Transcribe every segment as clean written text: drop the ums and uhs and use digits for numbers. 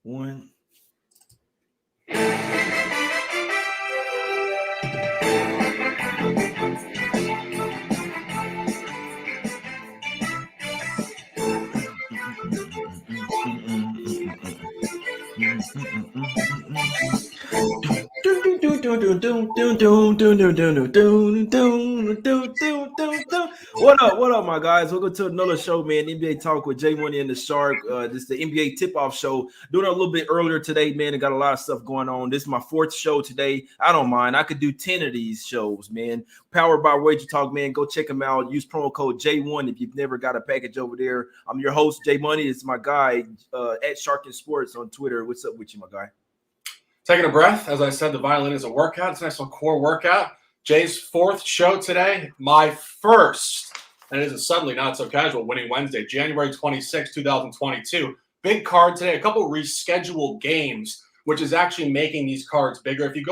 one. What up, my guys? Welcome to another show, man. NBA Talk with Jay Money and the Shark. This is the NBA tip-off show. Doing it a little bit earlier today, man. I got a lot of stuff going on. This is my fourth show today. I don't mind. I could do 10 of these shows, man. Powered by Wager Talk, man. Go check them out. Use promo code J1 if you've never got a package over there. I'm your host, Jay Money. It's my guy at Shark and Sports on Twitter. What's up with you, my guy? Taking a breath. As I said, the violin is a workout. It's a nice little core workout. Jay's fourth show today. My first, and it is a suddenly not so casual winning Wednesday, January 26, 2022. Big card today. A couple rescheduled games, which is actually making these cards bigger. If you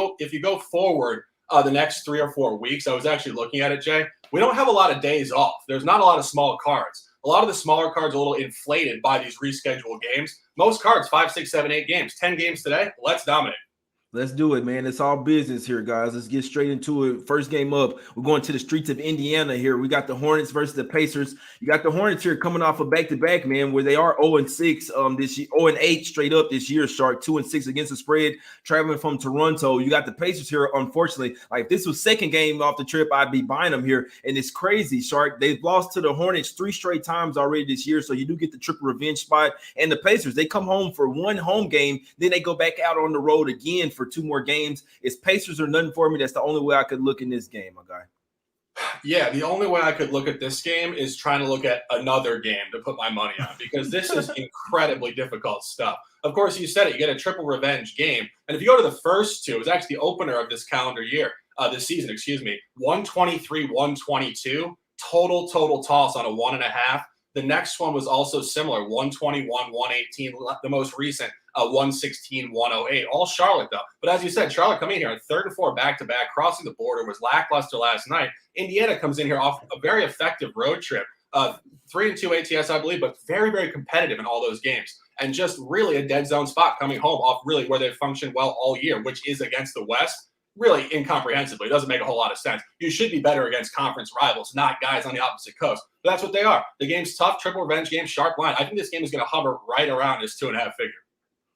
go forward the next 3 or 4 weeks, I was actually looking at it, Jay. We don't have a lot of days off. There's not a lot of small cards. A lot of the smaller cards are a little inflated by these rescheduled games. Most cards, 5, 6, 7, 8 games. 10 games today. Let's dominate. Let's do it, man. It's all business here, guys. Let's get straight into it. First game up, we're going to the streets of Indiana here. We got the Hornets versus the Pacers. You got the Hornets here coming off a back-to-back, man, where they are 0-6 this year, 0-8 straight up this year, Shark, 2-6 against the spread, traveling from Toronto. You got the Pacers here, unfortunately. Like, if this was second game off the trip, I'd be buying them here. And it's crazy, Shark. They've lost to the Hornets 3 straight times already this year, so you do get the triple revenge spot. And the Pacers, they come home for one home game, then they go back out on the road again for 2 more games. It's Pacers or nothing for me. That's the only way I could look in this game, my guy. Yeah, the only way I could look at this game is trying to look at another game to put my money on, because this is incredibly difficult stuff. Of course, you said it. You get a triple revenge game. And if you go to the first two, it was actually the opener of this calendar year, this season, 123-122, total toss on a 1.5. The next one was also similar, 121-118, the most recent, 116-108, all Charlotte, though. But as you said, Charlotte coming in here on 3rd and 4 back-to-back, crossing the border, was lackluster last night. Indiana comes in here off a very effective road trip, 3-2 ATS, I believe, but very, very competitive in all those games. And just really a dead zone spot coming home off really where they've functioned well all year, which is against the West. Really incomprehensibly. It doesn't make a whole lot of sense. You should be better against conference rivals, not guys on the opposite coast. But that's what they are. The game's tough, triple revenge game, sharp line. I think this game is going to hover right around this 2.5 figure.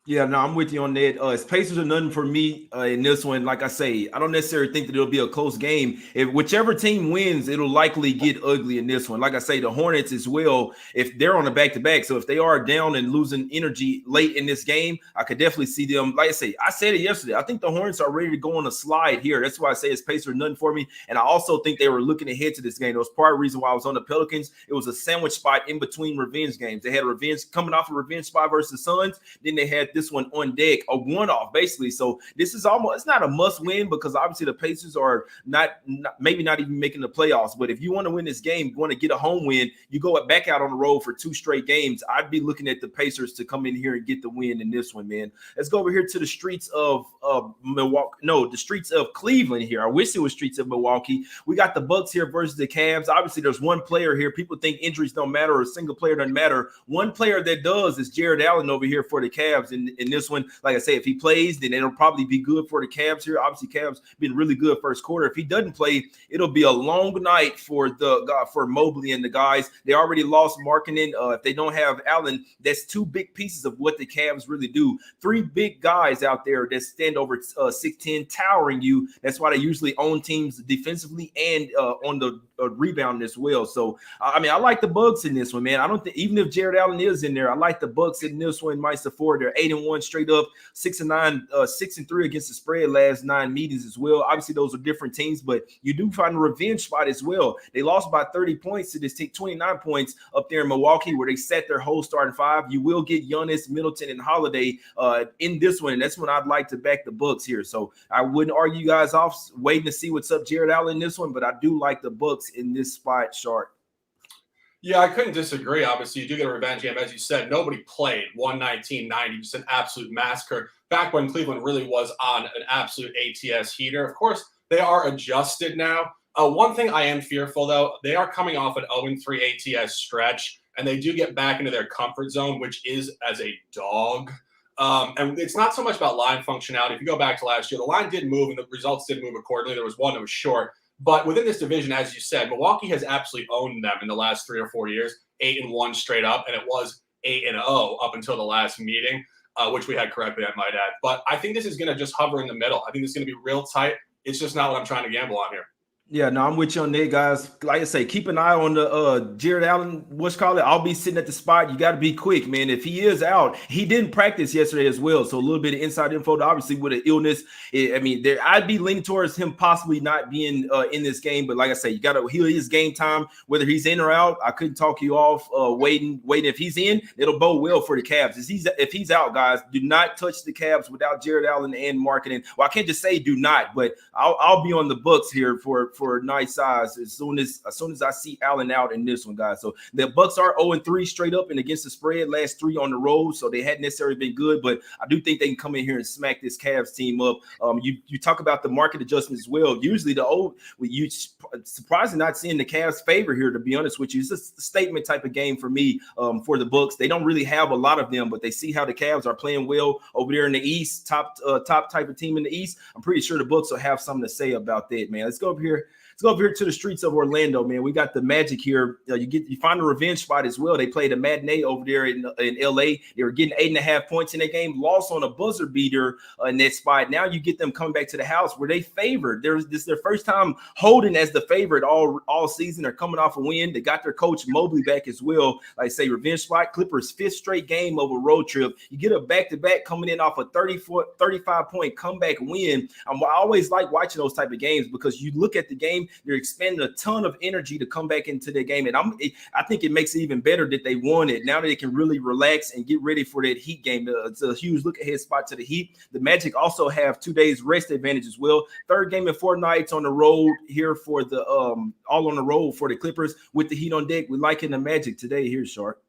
Yeah, no, I'm with you on that. It's Pacers are nothing for me in this one. Like I say, I don't necessarily think that it'll be a close game. If whichever team wins, it'll likely get ugly in this one. Like I say, the Hornets as well, if they're on a back-to-back. So if they are down and losing energy late in this game, I could definitely see them. Like I say, I said it yesterday. I think the Hornets are ready to go on a slide here. That's why I say it's Pacers nothing for me. And I also think they were looking ahead to this game. That was part of the reason why I was on the Pelicans. It was a sandwich spot in between revenge games. They had a revenge coming off a revenge spot versus the Suns. Then they had this one on deck, a one-off basically. So this is almost, it's not a must-win because obviously the Pacers are maybe not even making the playoffs. But if you want to win this game, you want to get a home win, you go back out on the road for 2 straight games. I'd be looking at the Pacers to come in here and get the win in this one, man. Let's go over here to the streets of Milwaukee. No, the streets of Cleveland here. I wish it was streets of Milwaukee. We got the Bucks here versus the Cavs. Obviously, there's one player here. People think injuries don't matter or a single player doesn't matter. One player that does is Jared Allen over here for the Cavs in this one. Like I say, if he plays, then it'll probably be good for the Cavs here. Obviously, Cavs been really good first quarter. If he doesn't play, it'll be a long night for Mobley and the guys. They already lost Markkanen. If they don't have Allen, that's 2 big pieces of what the Cavs really do. 3 big guys out there that stand over 6'10", towering you. That's why they usually own teams defensively and on the rebound as well. So, I mean, I like the Bucks in this one, man. I don't think, even if Jared Allen is in there, I like the Bucks in this one. Minus the 4. They're 8-1 straight up, 6-9, 6-3 against the spread last 9 meetings as well. Obviously, those are different teams, but you do find a revenge spot as well. They lost by 30 points to this team, 29 points up there in Milwaukee, where they set their whole starting 5. You will get Giannis, Middleton, and Holiday in this one, and that's when I'd like to back the Bucks here. So I wouldn't argue you guys off, waiting to see what's up Jared Allen in this one, but I do like the Bucks in this spot, Shark. Yeah, I couldn't disagree. Obviously, you do get a revenge game. As you said, nobody played 119-90, just an absolute massacre. Back when Cleveland really was on an absolute ATS heater. Of course, they are adjusted now. One thing I am fearful, though, they are coming off an 0-3 ATS stretch, and they do get back into their comfort zone, which is as a dog. And it's not so much about line functionality. If you go back to last year, the line did move and the results did move accordingly. There was one that was short. But within this division, as you said, Milwaukee has absolutely owned them in the last 3 or 4 years, 8-1 straight up. And it was 8-0 up until the last meeting, which we had correctly, I might add. But I think this is going to just hover in the middle. I think this is going to be real tight. It's just not what I'm trying to gamble on here. Yeah, no, I'm with you on that, guys. Like I say, keep an eye on the Jared Allen, I'll be sitting at the spot. You got to be quick, man. If he is out, he didn't practice yesterday as well. So a little bit of inside info, obviously with an illness. I'd be leaning towards him possibly not being in this game. But like I say, you got to heal his game time, whether he's in or out. I couldn't talk you off waiting. If he's in, it'll bode well for the Cavs. If he's out, guys, do not touch the Cavs without Jared Allen and marketing. Well, I can't just say do not, but I'll be on the Bucks here for nice size as soon as I see Allen out in this one, guys. So the Bucks are 0-3 straight up and against the spread, last 3 on the road, so they hadn't necessarily been good, but I do think they can come in here and smack this Cavs team up. You talk about the market adjustment as well. Usually you surprising not seeing the Cavs favor here, to be honest with you. It's a statement type of game for me for the Bucks. They don't really have a lot of them, but they see how the Cavs are playing well over there in the East, top type of team in the East. I'm pretty sure the Bucks will have something to say about that, man. Let's go over here to the streets of Orlando, man. We got the Magic here. You find a revenge spot as well. They played a matinee over there in LA. They were getting 8.5 points in that game, lost on a buzzer beater in that spot. Now you get them coming back to the house where they favored. This is their first time holding as the favorite all season. They're coming off a win. They got their coach Mobley back as well. Like I say, revenge spot. Clippers 5th straight game of a road trip. You get a back-to-back coming in off a 35-point comeback win. I always like watching those type of games because you look at the game, they're expending a ton of energy to come back into the game. And I think it makes it even better that they won it. Now that they can really relax and get ready for that Heat game. It's a huge look ahead spot to the Heat. The Magic also have 2 days rest advantage as well. 3rd game in 4 nights on the road here for the all on the road for the Clippers with the Heat on deck. We're liking the Magic today here, Shark.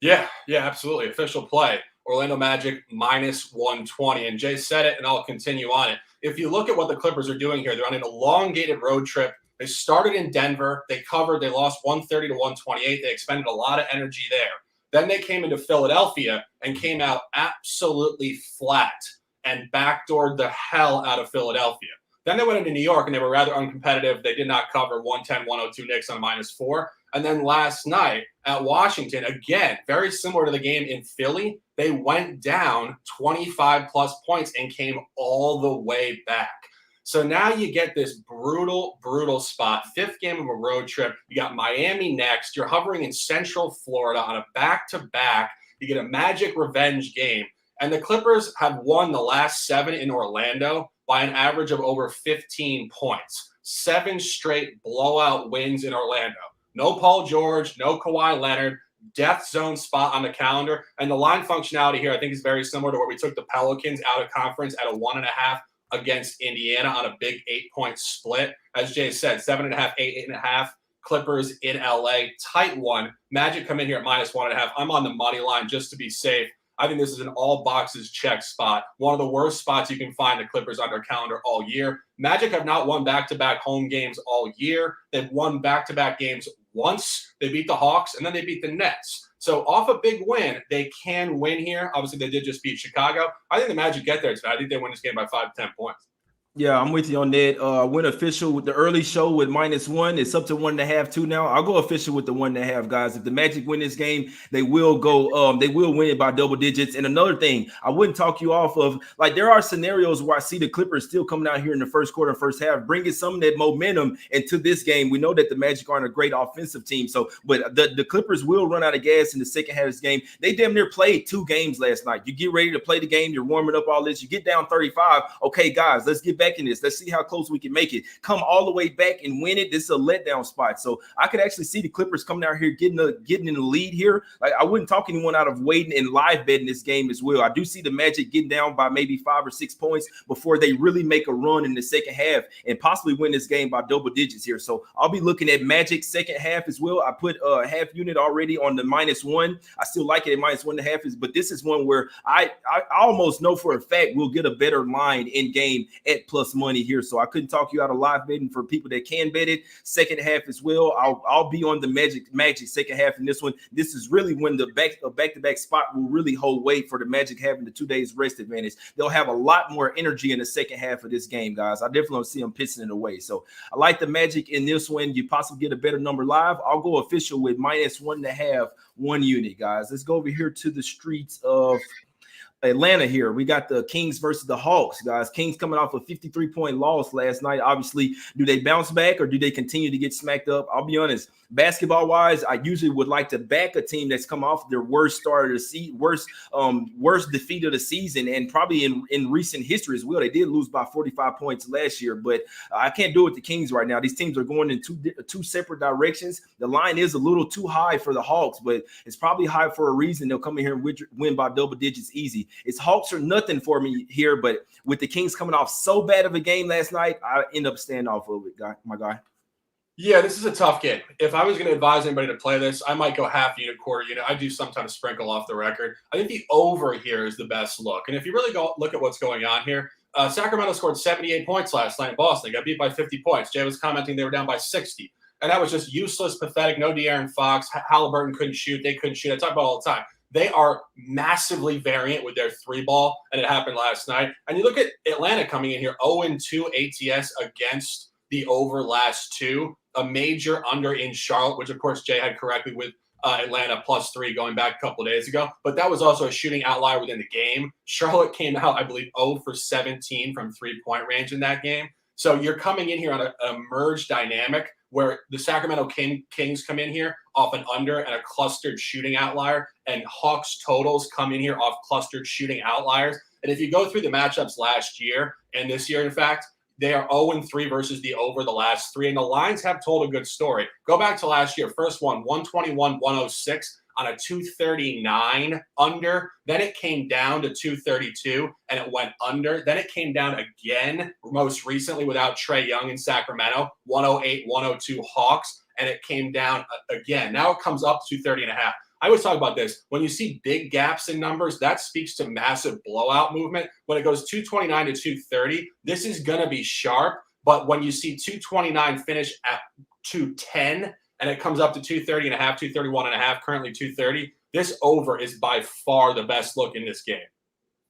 Yeah, absolutely. Official play. Orlando Magic -120. And Jay said it, and I'll continue on it. If you look at what the Clippers are doing here, they're on an elongated road trip. They started in Denver. They covered. They lost 130 to 128. They expended a lot of energy there. Then they came into Philadelphia and came out absolutely flat and backdoored the hell out of Philadelphia. Then they went into New York, and they were rather uncompetitive. They did not cover 110-102 Knicks on -4. And then last night at Washington, again, very similar to the game in Philly, they went down 25-plus points and came all the way back. So now you get this brutal, brutal spot. 5th game of a road trip. You got Miami next. You're hovering in Central Florida on a back-to-back. You get a Magic revenge game. And the Clippers have won the last 7 in Orlando by an average of over 15 points. 7 straight blowout wins in Orlando. No Paul George, no Kawhi Leonard, death zone spot on the calendar. And the line functionality here, I think, is very similar to where we took the Pelicans out of conference at a 1.5 against Indiana on a big 8-point split. As Jay said, 7.5, 8.5. Clippers in LA, tight one. Magic come in here at -1.5. I'm on the money line just to be safe. I think this is an all boxes check spot. One of the worst spots you can find the Clippers on their calendar all year. Magic have not won back-to-back home games all year. They've won back-to-back games once. They beat the Hawks, and then they beat the Nets. So off a big win, they can win here. Obviously, they did just beat Chicago. I think the Magic get there today. I think they win this game by 5 to 10 points. Yeah, I'm with you on that. Went official with the early show with -1. It's up to 1.5 too now. I'll go official with the 1.5, guys. If the Magic win this game, they will go. They will win it by double digits. And another thing, I wouldn't talk you off of. Like there are scenarios where I see the Clippers still coming out here in the first quarter, first half, bringing some of that momentum into this game. We know that the Magic aren't a great offensive team, but the Clippers will run out of gas in the second half of this game. They damn near played 2 games last night. You get ready to play the game. You're warming up all this. You get down 35. Okay, guys, let's get back in this. Let's see how close we can make it. Come all the way back and win it. This is a letdown spot. So I could actually see the Clippers coming out here getting in the lead here. Like I wouldn't talk anyone out of waiting and live betting this game as well. I do see the Magic getting down by maybe 5 or 6 points before they really make a run in the second half and possibly win this game by double digits here. So I'll be looking at Magic second half as well. I put a half unit already on the -1. I still like it at -1.5, but this is one where I almost know for a fact we'll get a better line in game at plus money here. So I couldn't talk you out of live betting for people that can bet it. Second half as well. I'll be on the Magic second half in this one. This is really when the back-to-back spot will really hold weight for the Magic having the 2 days rest advantage. They'll have a lot more energy in the second half of this game, guys. I definitely don't see them pissing it away. So I like the Magic in this one. You possibly get a better number live. I'll go official with -1.5, 1 unit, guys. Let's go over here to the streets of Atlanta here. We got the Kings versus the Hawks, guys. Kings coming off a 53-point loss last night. Obviously, do they bounce back or do they continue to get smacked up? I'll be honest. Basketball-wise, I usually would like to back a team that's come off their worst start of the season, worst defeat of the season, and probably in recent history as well. They did lose by 45 points last year, but I can't do it with the Kings right now. These teams are going in two separate directions. The line is a little too high for the Hawks, but it's probably high for a reason. They'll come in here and win by double digits easy. It's Hawks or nothing for me here, but with the Kings coming off so bad of a game last night, I end up staying off of it, my guy. Yeah, this is a tough game. If I was going to advise anybody to play this, I might go half unit, quarter unit. I do sometimes sprinkle off the record. I think the over here is the best look. And if you really go look at what's going on here, Sacramento scored 78 points last night in Boston. They got beat by 50 points. Jay was commenting they were down by 60. And that was just useless, pathetic. No De'Aaron Fox. Halliburton couldn't shoot. They couldn't shoot. I talk about it all the time. They are massively variant with their three ball, and it happened last night. And you look at Atlanta coming in here, 0-2 ATS against the over last two. A major under in Charlotte, which, of course, Jay had correctly with Atlanta +3 going back a couple of days ago. But that was also a shooting outlier within the game. Charlotte came out, I believe, 0 for 17 from three-point range in that game. So you're coming in here on a merge dynamic where the Sacramento Kings come in here off an under and a clustered shooting outlier, and Hawks totals come in here off clustered shooting outliers. And if you go through the matchups last year and this year, in fact, they are 0-3 versus the over the last three, and the lines have told a good story. Go back to last year. First one, 121-106 on a 239 under. Then it came down to 232, and it went under. Then it came down again, most recently without Trae Young in Sacramento, 108-102 Hawks, and it came down again. Now it comes up to 230.5. I always talk about this. When you see big gaps in numbers, that speaks to massive blowout movement. When it goes 229 to 230, this is going to be sharp. But when you see 229 finish at 210 and it comes up to 230.5, 231.5, currently 230, this over is by far the best look in this game.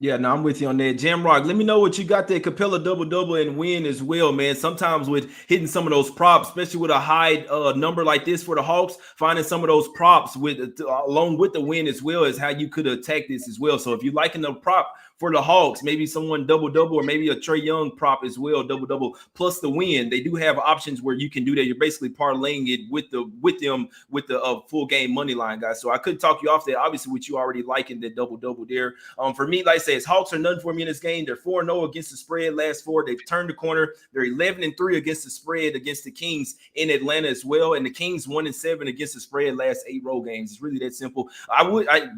Yeah, no, I'm with you on that. Jamrock, let me know what you got there. Capella double-double and win as well, man. Sometimes with hitting some of those props, especially with a high number like this for the Hawks, finding some of those props with along with the win as well is how you could attack this as well. So if you're liking the prop for the Hawks, maybe someone double-double or maybe a Trae Young prop as well, double-double plus the win. They do have options where you can do that. You're basically parlaying it with the full game money line, guys. So I couldn't talk you off there. Obviously, with you already liking the double-double there. For me, like I say, it's Hawks are none for me in this game. They're 4-0 against the spread last four. They've turned the corner. They're 11-3 against the spread against the Kings in Atlanta as well. And the Kings 1-7 against the spread last 8 road games. It's really that simple.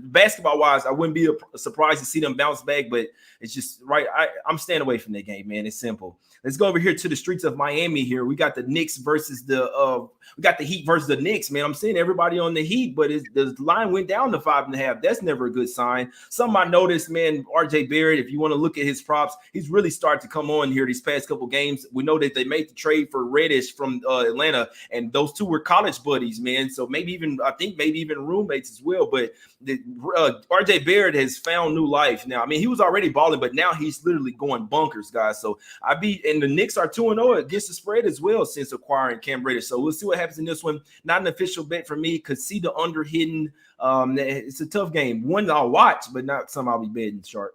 Basketball-wise, I wouldn't be surprised to see them bounce back, but it's just right. I'm staying away from that game, man. It's simple. Let's go over here to the streets of Miami here. We got the Knicks versus we got the Heat versus the Knicks, man. I'm seeing everybody on the Heat, but the line went down to 5.5. That's never a good sign. Something I noticed, man, RJ Barrett, if you want to look at his props, he's really started to come on here these past couple games. We know that they made the trade for Reddish from Atlanta, and those two were college buddies, man. So maybe even roommates as well. But RJ Barrett has found new life now. I mean, he was already balling, but now he's literally going bunkers, guys. So and the Knicks are 2-0 against the spread as well since acquiring Cam Reddish. So we'll see what happens in this one. Not an official bet for me. Could see the under hidden. It's a tough game. One I'll watch, but not some I'll be betting short.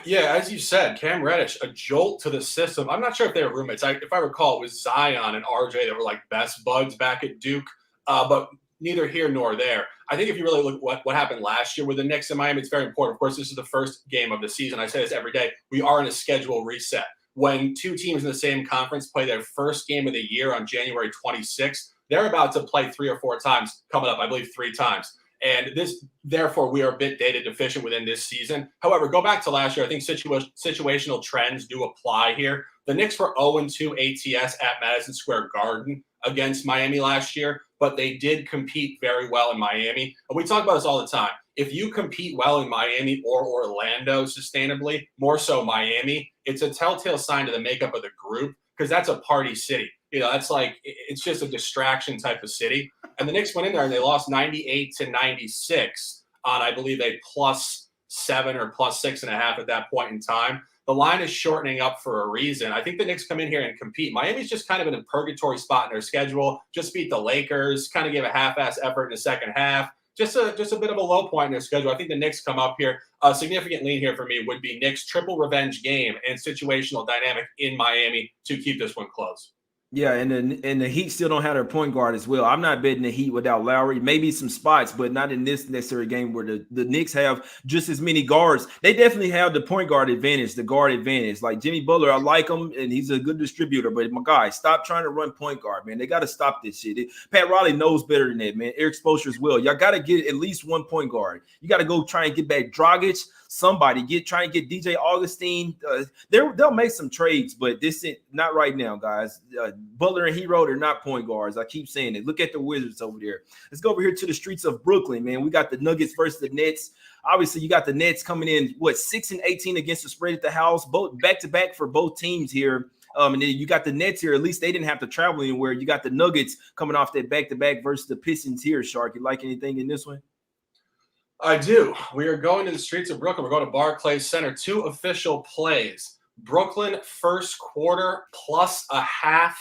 Yeah, as you said, Cam Reddish, a jolt to the system. I'm not sure if they were roommates. If I recall, it was Zion and RJ that were like best buds back at Duke, but neither here nor there. I think if you really look at what happened last year with the Knicks in Miami, it's very important. Of course, this is the first game of the season. I say this every day. We are in a schedule reset. When two teams in the same conference play their first game of the year on January 26th, they're about to play 3 or 4 times coming up, I believe 3 times. And therefore, we are a bit data deficient within this season. However, go back to last year. I think situational trends do apply here. The Knicks were 0-2 ATS at Madison Square Garden against Miami last year. but they did compete very well in Miami. And we talk about this all the time. If you compete well in Miami or Orlando sustainably, more so Miami, it's a telltale sign to the makeup of the group because that's a party city. That's like, it's just a distraction type of city. And the Knicks went in there and they lost 98-96 on, I believe, a +7 or +6.5 at that point in time. The line is shortening up for a reason. I think the Knicks come in here and compete. Miami's just kind of in a purgatory spot in their schedule. Just beat the Lakers, kind of gave a half-ass effort in the second half. Just a bit of a low point in their schedule. I think the Knicks come up here. A significant lean here for me would be Knicks triple revenge game and situational dynamic in Miami to keep this one close. Yeah, and the Heat still don't have their point guard as well. I'm not betting the Heat without Lowry. Maybe some spots, but not in this necessary game where the Knicks have just as many guards. They definitely have the point guard advantage, the guard advantage. Like Jimmy Butler, I like him, and he's a good distributor. But my guy, stop trying to run point guard, man. They got to stop this shit. Pat Riley knows better than that, man. Eric Spoelstra as well. Y'all got to get at least one point guard. You got to go try and get back Dragic. Somebody try and get DJ Augustine. They'll make some trades, but this is not right now, guys. Butler and Hero, they're not point guards. I keep saying it. Look at the Wizards over there. Let's go over here to the streets of Brooklyn, man. We got the Nuggets versus the Nets. Obviously, you got the Nets coming in 6-18 against the spread at the house, both back-to-back for both teams here. And then you got the Nets here. At least they didn't have to travel anywhere. You got the Nuggets coming off that back-to-back versus the Pistons here. Shark, you like anything in this one? I do. We are going to the streets of Brooklyn. We're going to Barclays Center. 2 official plays. Brooklyn first quarter +0.5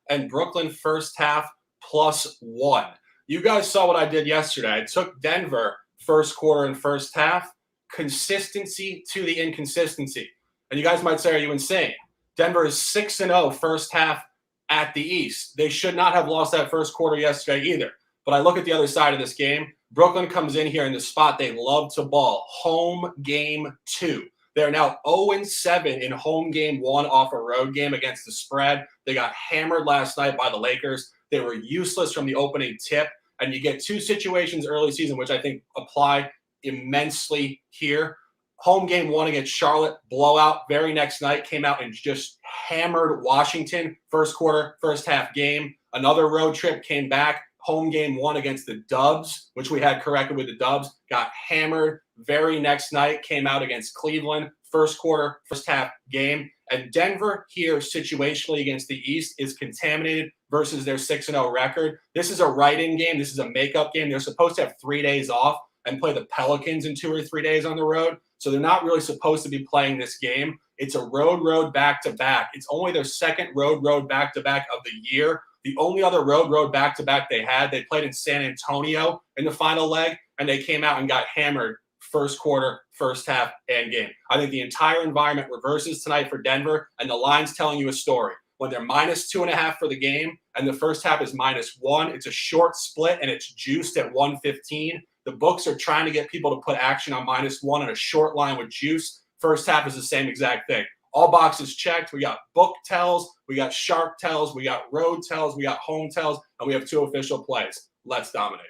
and Brooklyn first half +1. You guys saw what I did yesterday. I took Denver first quarter and first half. Consistency to the inconsistency. And you guys might say, are you insane? Denver is 6-0 first half at the East. They should not have lost that first quarter yesterday either. But I look at the other side of this game. Brooklyn comes in here in the spot they love to ball. Home game 2. They're now 0-7 in home game 1 off a road game against the spread. They got hammered last night by the Lakers. They were useless from the opening tip. And you get 2 situations early season, which I think apply immensely here. Home game 1 against Charlotte, blowout. Very next night, came out and just hammered Washington. First quarter, first half game. Another road trip, came back. Home game 1 against the Dubs, which we had corrected with the Dubs, got hammered. Very next night, came out against Cleveland. First quarter, first half game. And Denver here situationally against the East is contaminated versus their 6-0 record. This is a write-in game. This is a makeup game. They're supposed to have 3 days off and play the Pelicans in 2 or 3 days on the road. So they're not really supposed to be playing this game. It's a road back-to-back. It's only their second road back-to-back of the year. The only other road back-to-back they had, they played in San Antonio in the final leg, and they came out and got hammered first quarter, first half, and game. I think the entire environment reverses tonight for Denver, and the line's telling you a story. When they're -2.5 for the game, and the first half is -1, it's a short split, and it's juiced at 115. The books are trying to get people to put action on -1 on a short line with juice. First half is the same exact thing. All boxes checked. We got book tells, we got sharp tells, we got road tells, we got home tells, and we have 2 official plays. Let's dominate.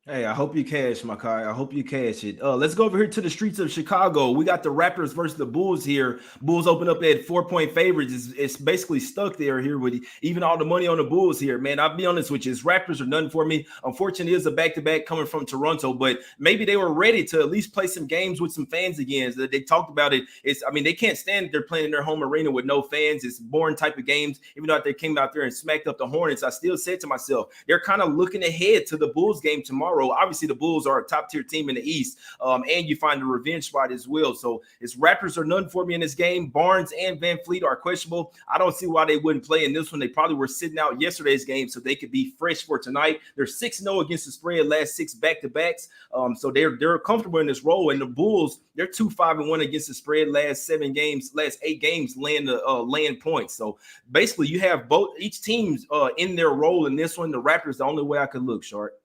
Hey, I hope you cash, Makai. I hope you cash it. Let's go over here to the streets of Chicago. We got the Raptors versus the Bulls here. Bulls open up at 4-point favorites. It's basically stuck there here with even all the money on the Bulls here, man. I'll be honest with you. Raptors are nothing for me. Unfortunately, it's a back-to-back coming from Toronto, but maybe they were ready to at least play some games with some fans again. They talked about it. They can't stand they're playing in their home arena with no fans. It's boring type of games. Even though they came out there and smacked up the Hornets, I still said to myself, they're kind of looking ahead to the Bulls game tomorrow. Obviously, the Bulls are a top-tier team in the East, and you find the revenge spot as well. So it's Raptors are none for me in this game. Barnes and Van Fleet are questionable. I don't see why they wouldn't play in this one. They probably were sitting out yesterday's game so they could be fresh for tonight. They're 6-0 against the spread last 6 back-to-backs, so they're comfortable in this role. And the Bulls, they're 2-5-1 against the spread last 8 games, laying points. So basically, you have each team's in their role in this one. The Raptors, the only way I could look, Short.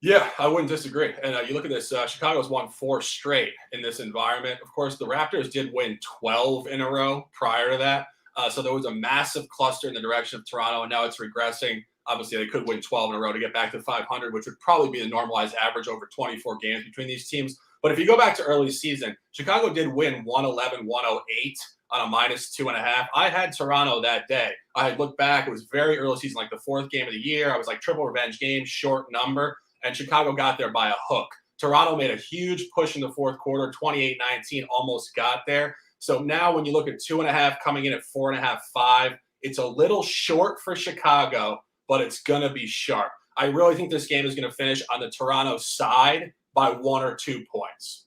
Yeah, I wouldn't disagree. And you look at this, Chicago's won 4 straight in this environment. Of course, the Raptors did win 12 in a row prior to that. So there was a massive cluster in the direction of Toronto, and now it's regressing. Obviously, they could win 12 in a row to get back to 500, which would probably be the normalized average over 24 games between these teams. But if you go back to early season, Chicago did win 111-108 on a -2.5. I had Toronto that day. I had looked back. It was very early season, like the 4th game of the year. I was like triple revenge game, short number, and Chicago got there by a hook. Toronto made a huge push in the 4th quarter, 28-19, almost got there. So now when you look at 2.5 coming in at 4.5, 5, it's a little short for Chicago, but it's going to be sharp. I really think this game is going to finish on the Toronto side by 1 or 2 points.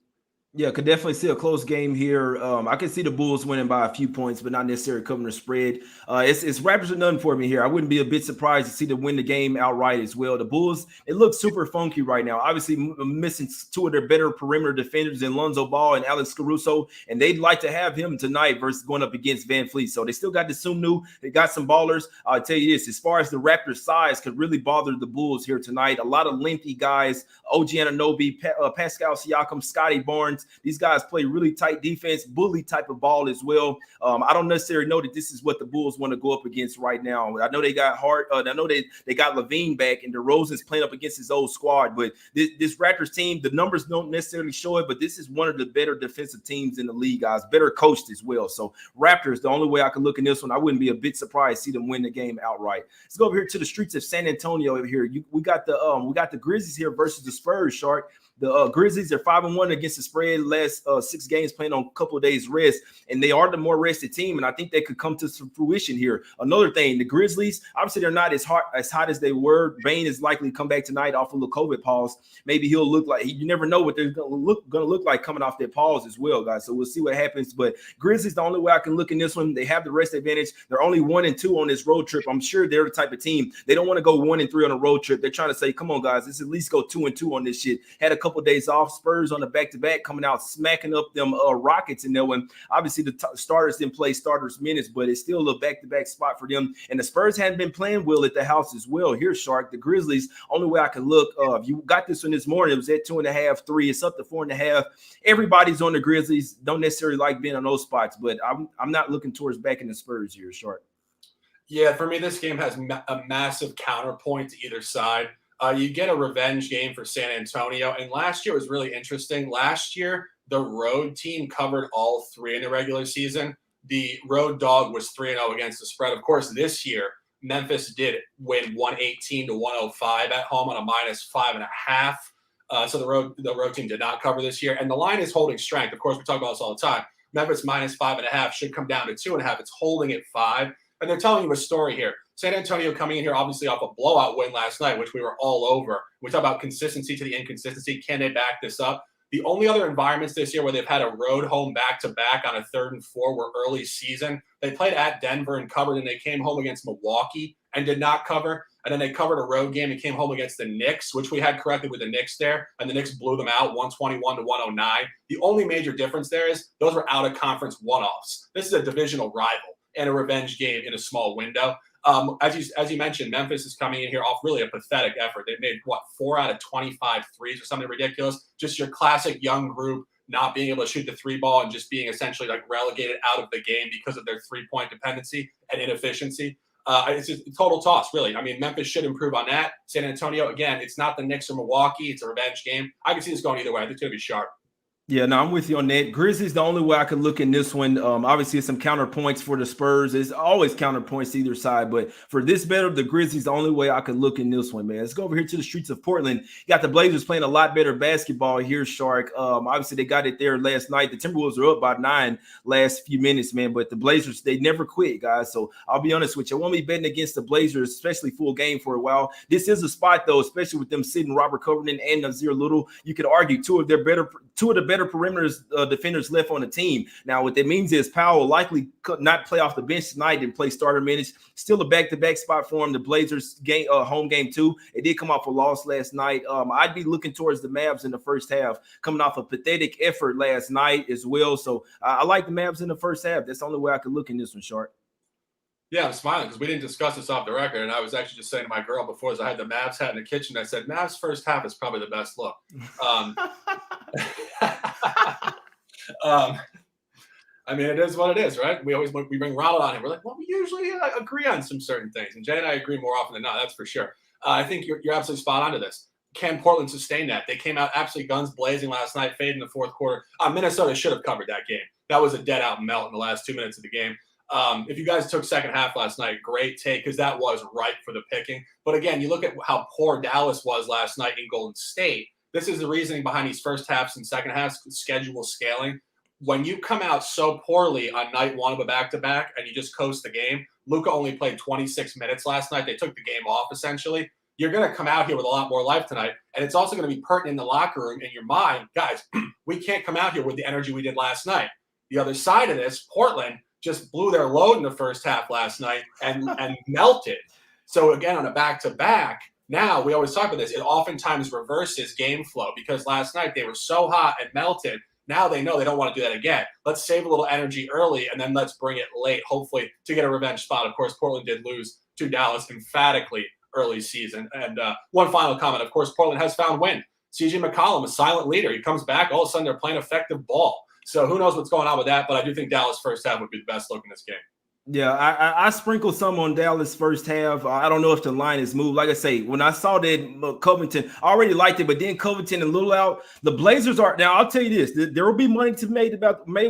Yeah, could definitely see a close game here. I can see the Bulls winning by a few points, but not necessarily covering the spread. It's Raptors or nothing for me here. I wouldn't be a bit surprised to see them win the game outright as well. The Bulls, it looks super funky right now. Obviously, missing 2 of their better perimeter defenders in Lonzo Ball and Alex Caruso, and they'd like to have him tonight versus going up against Van Fleet. So they still got the Sumnu. They got some ballers. I'll tell you this, as far as the Raptors' size could really bother the Bulls here tonight. A lot of lengthy guys, OG Anunoby, Pascal Siakam, Scotty Barnes. These guys play really tight defense, bully type of ball as well. I don't necessarily know that this is what the Bulls want to go up against right now. I know they got Hart. I know they got Levine back, and DeRozan's playing up against his old squad. But this Raptors team, the numbers don't necessarily show it, but this is one of the better defensive teams in the league, guys. Better coached as well. So Raptors, the only way I could look in this one, I wouldn't be a bit surprised to see them win the game outright. Let's go over here to the streets of San Antonio over here. We got the Grizzlies here versus the Spurs, Shark. The Grizzlies are 5-1 against the spread last 6 games, playing on a couple of days rest, and they are the more rested team, and I think they could come to some fruition here. Another thing, the Grizzlies, obviously they're not as hot as they were. Bane is likely to come back tonight off of the COVID pause. Maybe he'll look like, you never know what they're going to look like coming off their pause as well, guys. So we'll see what happens. But Grizzlies, the only way I can look in this one, they have the rest advantage. They're only 1-2 on this road trip. I'm sure they're the type of team, they don't want to go 1-3 on a road trip. They're trying to say, come on, guys, let's at least go 2-2 on this shit. Had a couple of days off. Spurs on the back-to-back coming out smacking up them Rockets in there one. Obviously the starters didn't play starters minutes, but it's still a back-to-back spot for them. And the Spurs hadn't been playing well at the house as well. Here's Shark, the Grizzlies, only way I can look, if you got this one this morning, it was at 2.5, 3, it's up to 4.5. Everybody's on the Grizzlies, don't necessarily like being on those spots, but I'm not looking towards backing the Spurs here, Shark. Yeah, for me, this game has a massive counterpoint to either side. You get a revenge game for San Antonio, and last year was really interesting. Last year, the road team covered all 3 in the regular season. The road dog was 3-0 against the spread. Of course, this year, Memphis did win 118-105 at home on a -5.5. So the road team did not cover this year, and the line is holding strength. Of course, we talk about this all the time. Memphis -5.5 should come down to 2.5. It's holding at 5. And they're telling you a story here. San Antonio coming in here, obviously off a blowout win last night, which we were all over. We talk about consistency to the inconsistency. Can they back this up? The only other environments this year where they've had a road home back-to-back on a 3rd and 4 were early season. They played at Denver and covered, and they came home against Milwaukee and did not cover. And then they covered a road game and came home against the Knicks, which we had corrected with the Knicks there. And the Knicks blew them out 121-109. The only major difference there is those were out-of-conference one-offs. This is a divisional rival and a revenge game in a small window. As you mentioned, Memphis is coming in here off really a pathetic effort. They made, 4 out of 25 threes or something ridiculous. Just your classic young group not being able to shoot the 3 ball and just being essentially like relegated out of the game because of their 3-point dependency and inefficiency. It's just a total toss, really. I mean, Memphis should improve on that. San Antonio, again, it's not the Knicks or Milwaukee. It's a revenge game. I can see this going either way. I think it's going to be sharp. Yeah, no, I'm with you on that. Grizzlies, the only way I could look in this one, obviously some counterpoints for the Spurs. There's always counterpoints to either side, but for this better, the Grizzlies, the only way I could look in this one, man. Let's go over here to the streets of Portland. You got the Blazers playing a lot better basketball here, Shark. Obviously, they got it there last night. The Timberwolves are up by 9 last few minutes, man, but the Blazers, they never quit, guys. So I'll be honest with you. I won't be betting against the Blazers, especially full game for a while. This is a spot, though, especially with them sitting Robert Covington and Nazir Little. You could argue two of the better perimeters defenders left on the team. Now, what that means is Powell will likely could not play off the bench tonight and play starter minutes. Still a back-to-back spot for him. The Blazers game, home game too. It did come off a loss last night. I'd be looking towards the Mavs in the first half, coming off a pathetic effort last night as well. So I like the Mavs in the first half. That's the only way I could look in this one, Shark. Yeah, I'm smiling because we didn't discuss this off the record. And I was actually just saying to my girl before, as I had the Mavs hat in the kitchen, I said, Mavs first half is probably the best look. I mean, it is what it is, right? We bring Ronald on here. We're like, well, we usually agree on some certain things. And Jay and I agree more often than not, that's for sure. I think you're absolutely spot on to this. Can Portland sustain that? They came out absolutely guns blazing last night, fading in the 4th quarter. Minnesota should have covered that game. that was a dead-out melt in the last 2 minutes of the game. If you guys took second half last night, great take, because that was ripe for the picking. But again, you look at how poor Dallas was last night in Golden State. This is the reasoning behind these first halves and second halves, schedule scaling. When you come out so poorly on night one of a back-to-back and you just coast the game, Luka only played 26 minutes last night. They took the game off, essentially. You're going to come out here with a lot more life tonight. And it's also going to be pertinent in the locker room, in your mind. Guys, we can't come out here with the energy we did last night. The other side of this, Portland just blew their load in the first half last night and melted. So, again, on a back-to-back, now we always talk about this. It oftentimes reverses game flow because last night they were so hot and melted. Now they know they don't want to do that again. Let's save a little energy early, and then let's bring it late, hopefully, to get a revenge spot. Of course, Portland did lose to Dallas emphatically early season. And one final comment. Of course, Portland has found wind. CJ McCollum, a silent leader. He comes back. All of a sudden, they're playing effective ball. So who knows what's going on with that, but I do think Dallas first half would be the best look in this game. Yeah, I sprinkled some on Dallas first half. I don't know if the line is moved. Like I say, when I saw that Covington, I already liked it, but then Covington and Little out. The Blazers are now. I'll tell you this: there will be money to made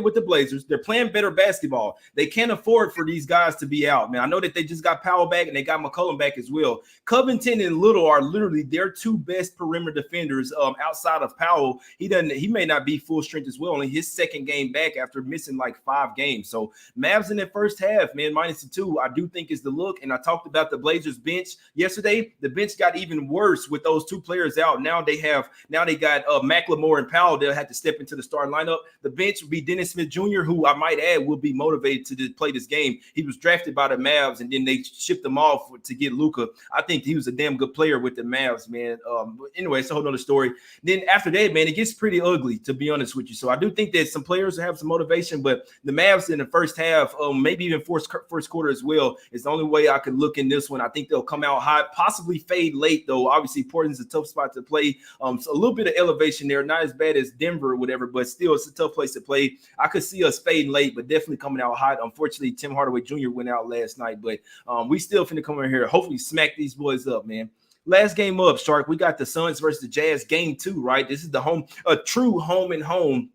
with the Blazers. They're playing better basketball. They can't afford for these guys to be out. Man, I know that they just got Powell back and they got McCollum back as well. Covington and Little are literally their two best perimeter defenders outside of Powell. He may not be full strength as well. Only his second game back after missing like 5 games. So Mavs in that first half, man, -2, I do think is the look. And I talked about the Blazers bench yesterday. The bench got even worse with those 2 players out. Now they got McLemore and Powell. They'll have to step into the starting lineup. The bench will be Dennis Smith Jr., who I might add will be motivated to play this game. He was drafted by the Mavs, and then they shipped him off to get Luka. I think he was a damn good player with the Mavs, man. But anyway, it's a whole nother story. Then after that, man, it gets pretty ugly, to be honest with you. So I do think that some players have some motivation, but the Mavs in the first half, maybe even first quarter as well, is the only way I could look in this one. I think they'll come out hot, possibly fade late, though. Obviously, Portland's a tough spot to play. So a little bit of elevation there, not as bad as Denver or whatever, but still it's a tough place to play. I could see us fading late, but definitely coming out hot. Unfortunately, Tim Hardaway Jr. went out last night, but we still finna come in here, hopefully smack these boys up, man. Last game up, Shark, we got the Suns versus the Jazz, game 2, right? This is a true home and home.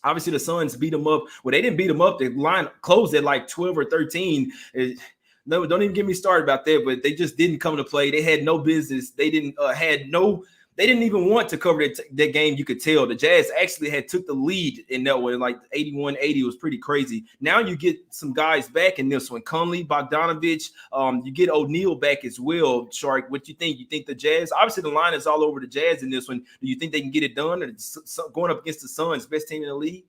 Obviously, the Suns beat them up. Well, they didn't beat them up. The line closed at like 12 or 13. No, don't even get me started about that, but they just didn't come to play. They had no business. They didn't even want to cover that game. You could tell the Jazz actually had took the lead in that one, like 81-80 was pretty crazy. Now you get some guys back in this one. Conley, Bogdanovich, you get O'Neal back as well. Shark, what you think? You think the Jazz? Obviously, the line is all over the Jazz in this one. Do you think they can get it done? Or going up against the Suns, best team in the league?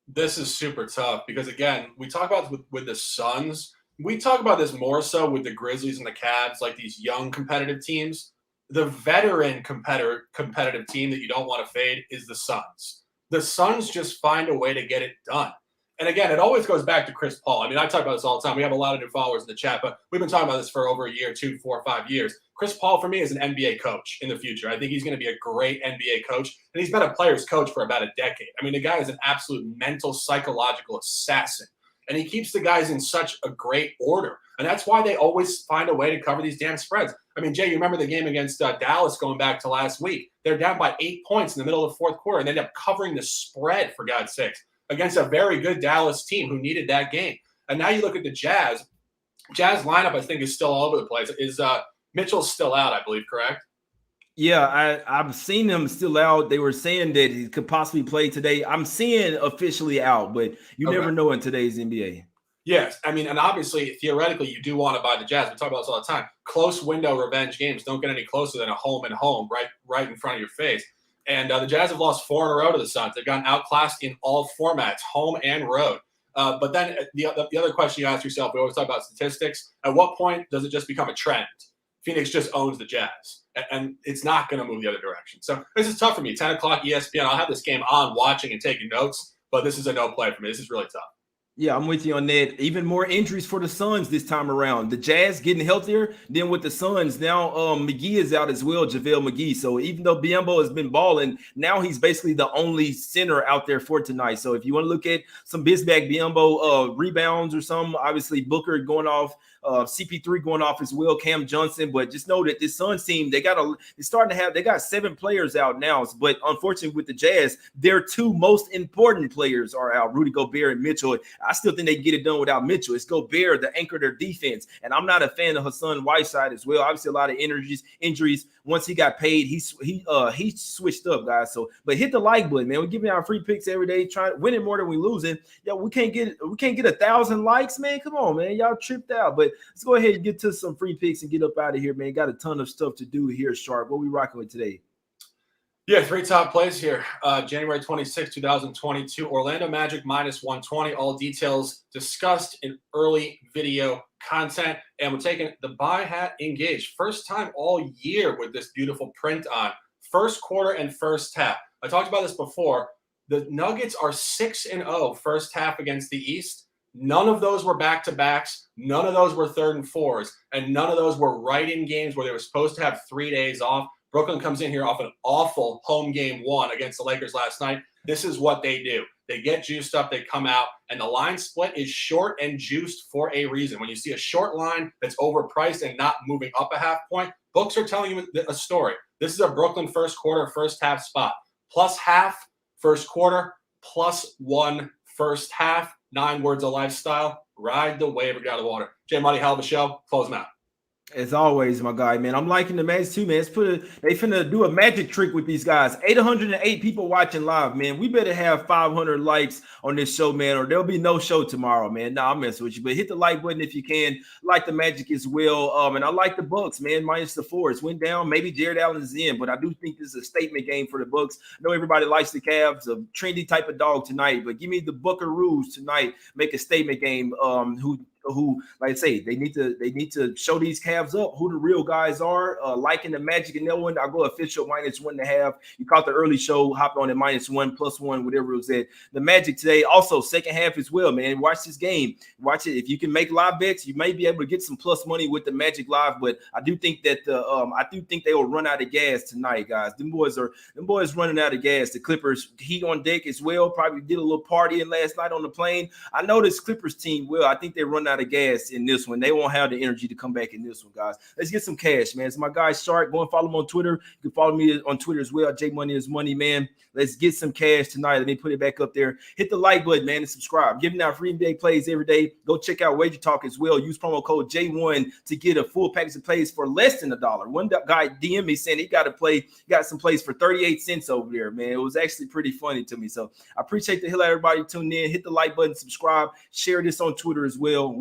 This is super tough because, again, we talk about with the Suns. We talk about this more so with the Grizzlies and the Cavs, like these young competitive teams. The veteran competitive team that you don't want to fade is the Suns. The Suns just find a way to get it done. And again, it always goes back to Chris Paul. I mean, I talk about this all the time. We have a lot of new followers in the chat, but we've been talking about this for over a year, 2, 4, 5 years. Chris Paul, for me, is an NBA coach in the future. I think he's going to be a great NBA coach, and he's been a player's coach for about a decade. I mean, the guy is an absolute mental, psychological assassin, and he keeps the guys in such a great order. And that's why they always find a way to cover these damn spreads. I mean, Jay, you remember the game against Dallas going back to last week? They're down by 8 points in the middle of the fourth quarter, and they end up covering the spread, for God's sakes, against a very good Dallas team who needed that game. And now you look at the Jazz. Jazz lineup, I think, is still all over the place. Is Mitchell's still out, I believe, correct? Yeah, I've seen him still out. They were saying that he could possibly play today. I'm seeing officially out, but you never know in today's NBA. Yes. I mean, and obviously, theoretically, you do want to buy the Jazz. We talk about this all the time. Close window revenge games don't get any closer than a home and home right in front of your face. And the Jazz have lost 4 in a row to the Suns. They've gotten outclassed in all formats, home and road. But then the other question you ask yourself, we always talk about statistics. At what point does it just become a trend? Phoenix just owns the Jazz, and it's not going to move the other direction. So this is tough for me. 10 o'clock ESPN. I'll have this game on watching and taking notes, but this is a no play for me. This is really tough. Yeah, I'm with you on that. Even more injuries for the Suns this time around. The Jazz getting healthier. Then with the Suns, now McGee is out as well, JaVale McGee. So even though Biyombo has been balling, now he's basically the only center out there for tonight. So if you want to look at some Bismack Biyombo rebounds or some, obviously Booker going off, CP3 going off as well, Cam Johnson. But just know that this Suns team, they got 7 players out now. But unfortunately with the Jazz, their 2 most important players are out, Rudy Gobert and Mitchell. I still think they can get it done without Mitchell. It's Gobert, the anchor of their defense. And I'm not a fan of Hassan Whiteside as well. Obviously, a lot of injuries. Once he got paid, he switched up, guys. So, but hit the like button, man. We're giving out free picks every day, trying winning more than we losing. Yeah, we can't get 1,000 likes, man. Come on, man. Y'all tripped out. But let's go ahead and get to some free picks and get up out of here, man. Got a ton of stuff to do here, Sharp. What we rocking with today? Yeah, 3 top plays here. January 26, 2022. Orlando Magic -120. All details discussed in early video content. And we're taking the buy hat engaged. First time all year with this beautiful print on. First quarter and first half. I talked about this before. The Nuggets are 6-0 first half against the East. None of those were back-to-backs. None of those were 3rd and 4s. And none of those were right-in games where they were supposed to have 3 days off. Brooklyn comes in here off an awful home game 1 against the Lakers last night. This is what they do. They get juiced up, they come out, and the line split is short and juiced for a reason. When you see a short line that's overpriced and not moving up a half point, books are telling you a story. This is a Brooklyn first quarter, first half spot. +0.5 first quarter, +1 first half. 9 words of lifestyle. Ride the wave or get out of the water. Jay Money, hell of a show. Close them out. As always, my guy, man. I'm liking the Magic too, man. They finna do a magic trick with these guys. 808 people watching live, man. We better have 500 likes on this show, man, or there'll be no show tomorrow, man. Nah, I'm messing with you, but hit the like button if you can. Like the Magic as well. And I like the Bucks, man. -4. Went down. Maybe Jared Allen's in, but I do think this is a statement game for the Bucks. I know everybody likes the Cavs, a trendy type of dog tonight, but give me the Buckaroos tonight. Make a statement game. Who, like I say, they need to show these Cavs up who the real guys are. Liking the Magic in that one, I'll go official -1.5. You caught the early show, hop on at -1, +1, whatever it was at. The Magic today, also second half as well, man. Watch this game. Watch it. If you can make live bets, you may be able to get some plus money with the Magic live. But I do think that they will run out of gas tonight, guys. Them boys running out of gas. The Clippers, heat on deck as well. Probably did a little partying last night on the plane. I know this Clippers team will. I think they run out of gas in this one. They won't have the energy to come back in this one, guys. Let's get some cash, man. It's my guy Shark. Go and follow him on Twitter. You can follow me on Twitter as well. J Money is money, man. Let's get some cash tonight. Let me put it back up there. Hit the like button, man, and subscribe. Giving out free NBA plays every day. Go check out Wager Talk as well. Use promo code J1 to get a full package of plays for less than $1. One guy DM me saying he got some plays for 38 cents over there, man. It was actually pretty funny to me. So I appreciate the hell out of everybody tuning in. Hit the like button, subscribe, share this on Twitter as well.